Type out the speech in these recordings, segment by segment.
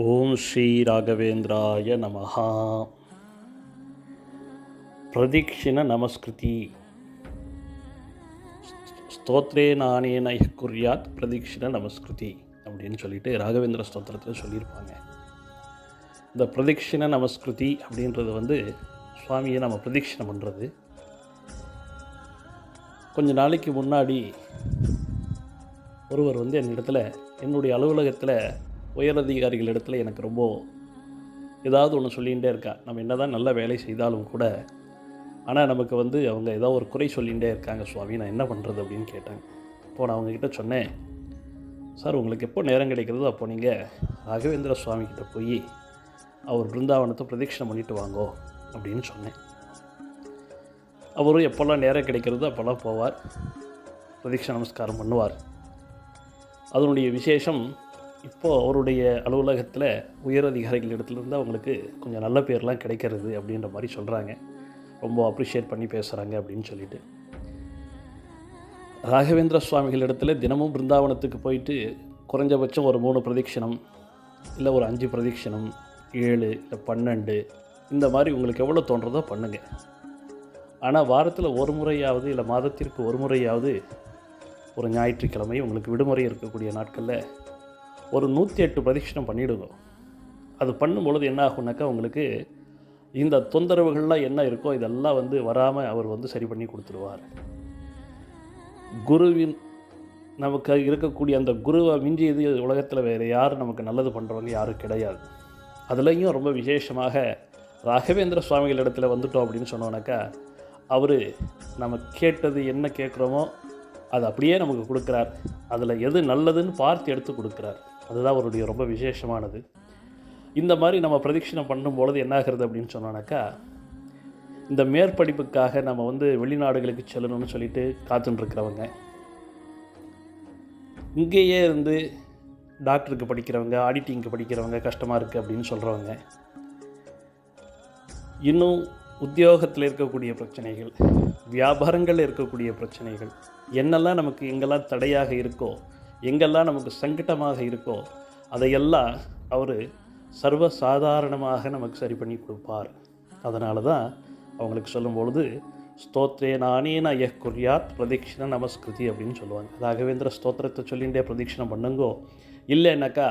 ஓம் ஸ்ரீ ராகவேந்திராய நமஹா. பிரதிக்ஷிண நமஸ்கிருதி ஸ்தோத்ரே நானேன குர்யாத் பிரதிக்ஷிண நமஸ்கிருதி அப்படின்னு சொல்லிட்டு ராகவேந்திர ஸ்தோத்திரத்தில் சொல்லியிருப்பாங்க. இந்த பிரதிக்ஷிண நமஸ்கிருதி அப்படின்றது சுவாமியை நம்ம பிரதிக்ஷிணம் பண்ணுறது. கொஞ்ச நாளைக்கு முன்னாடி ஒருவர் என்னிடத்தில் என்னுடைய அலுவலகத்தில் உயரதிகாரிகள் இடத்துல எனக்கு ரொம்ப ஏதாவது ஒன்று சொல்லிகிட்டே இருக்கா. நம்ம என்ன தான் நல்ல வேலை செய்தாலும் கூட, ஆனால் நமக்கு அவங்க ஏதோ ஒரு குறை சொல்லிகிட்டே இருக்காங்க சுவாமி, நான் என்ன பண்ணுறது அப்படின்னு கேட்டாங்க. இப்போது நான் அவங்கக்கிட்ட சொன்னேன், சார் உங்களுக்கு எப்போ நேரம் கிடைக்கிறதோ அப்போ நீங்கள் ராகவேந்திர சுவாமிக்கிட்ட போய் அவர் பிருந்தாவனத்தை பிரதட்சணம் பண்ணிட்டு வாங்கோ அப்படின்னு சொன்னேன். அவரும் எப்போல்லாம் நேரம் கிடைக்கிறதோ அப்போல்லாம் போவார், பிரதட்சண நமஸ்காரம் பண்ணுவார். அதனுடைய விசேஷம், இப்போது அவருடைய அலுவலகத்தில் உயர் அதிகாரிகள் இடத்துலேருந்து அவங்களுக்கு கொஞ்சம் நல்ல பேர்லாம் கிடைக்கிறது அப்படின்ற மாதிரி சொல்கிறாங்க. ரொம்ப அப்ரிஷியேட் பண்ணி பேசுகிறாங்க அப்படின்னு சொல்லிட்டு, ராகவேந்திர சுவாமிகள் இடத்துல தினமும் பிருந்தாவனத்துக்கு போயிட்டு குறைஞ்சபட்சம் ஒரு 3 பிரதட்சணம் இல்லை ஒரு 5 பிரதட்சணம், 7 இல்லை 12 இந்த மாதிரி உங்களுக்கு எவ்வளோ தோன்றதோ பண்ணுங்கள். ஆனால் வாரத்தில் ஒரு முறையாவது இல்லை மாதத்திற்கு ஒரு முறையாவது, ஒரு ஞாயிற்றுக்கிழமை உங்களுக்கு விடுமுறை இருக்கக்கூடிய நாட்களில் ஒரு 108 பிரதட்சணம் பண்ணிவிடுங்க. அது பண்ணும்பொழுது என்ன ஆகுனாக்கா, உங்களுக்கு இந்த தொந்தரவுகள்லாம் என்ன இருக்கோ இதெல்லாம் வராமல் அவர் சரி பண்ணி கொடுத்துருவார். குருவின் நமக்கு இருக்கக்கூடிய அந்த குருவை மிஞ்சியது உலகத்தில் வேறு யாரும் நமக்கு நல்லது பண்ணுறவங்க யாரும் கிடையாது. அதுலேயும் ரொம்ப விசேஷமாக ராகவேந்திர சுவாமிகள் இடத்துல வந்துட்டோம் அப்படின்னு சொன்னோன்னாக்கா, அவர் நம்ம கேட்டது என்ன கேட்குறோமோ அது அப்படியே நமக்கு கொடுக்குறார். அதில் எது நல்லதுன்னு பார்த்து எடுத்து கொடுக்குறார். அதுதான் அவருடைய ரொம்ப விசேஷமானது. இந்த மாதிரி நம்ம பிரதட்சணம் பண்ணும்பொழுது என்னாகிறது அப்படின்னு சொன்னோன்னாக்கா, இந்த மேற்படிப்புக்காக நம்ம வெளிநாடுகளுக்கு செல்லணும்னு சொல்லிட்டு காத்துட்டுருக்கிறவங்க, இங்கேயே இருந்து டாக்டருக்கு படிக்கிறவங்க, ஆடிட்டிங்க்கு படிக்கிறவங்க கஷ்டமாக இருக்குது அப்படின்னு சொல்கிறவங்க, இன்னும் உத்தியோகத்தில் இருக்கக்கூடிய பிரச்சனைகள், வியாபாரங்களில் இருக்கக்கூடிய பிரச்சனைகள், என்னெல்லாம் நமக்கு எங்கெல்லாம் தடையாக இருக்கோ, எங்கெல்லாம் நமக்கு சங்கடமாக இருக்கோ அதையெல்லாம் அவர் சர்வசாதாரணமாக நமக்கு சரி பண்ணி கொடுப்பார். அதனால தான் அவங்களுக்கு சொல்லும்பொழுது ஸ்தோத்ரே நானேன குர்யாத் பிரதிக்ஷிண நமஸ்கிருதி அப்படின்னு சொல்லுவாங்க. ராகவேந்திர ஸ்தோத்திரத்தை சொல்லிகிட்டே பிரதிக்ஷணம் பண்ணுங்கோ. இல்லைன்னாக்கா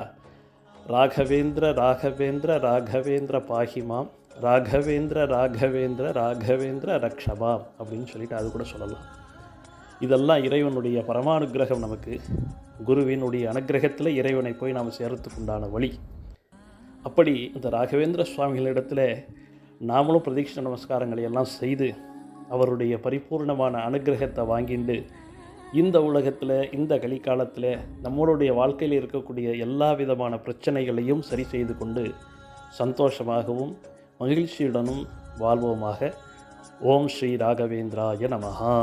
ராகவேந்திர ராகவேந்திர ராகவேந்திர பாஹிமாம், ராகவேந்திர ராகவேந்திர ராகவேந்திர ரக்ஷபாம் அப்படின்னு சொல்லிட்டு அது கூட சொல்லலாம். இதெல்லாம் இறைவனுடைய பரமானுகிரகம், நமக்கு குருவினுடைய அனுகிரகத்தில் இறைவனை போய் நாம் சேர்த்துக்குண்டான வழி. அப்படி இந்த ராகவேந்திர சுவாமிகளிடத்தில் நாமளும் பிரதட்சண நமஸ்காரங்களை எல்லாம் செய்து அவருடைய பரிபூர்ணமான அனுகிரகத்தை வாங்கிண்டு இந்த உலகத்தில் இந்த கலிக்காலத்தில் நம்மளுடைய வாழ்க்கையில் இருக்கக்கூடிய எல்லா விதமான பிரச்சனைகளையும் சரி செய்து கொண்டு சந்தோஷமாகவும் மகிழ்ச்சியுடனும் வாழ்வோமாக. ஓம் ஸ்ரீ ராகவேந்திராய நமஹா.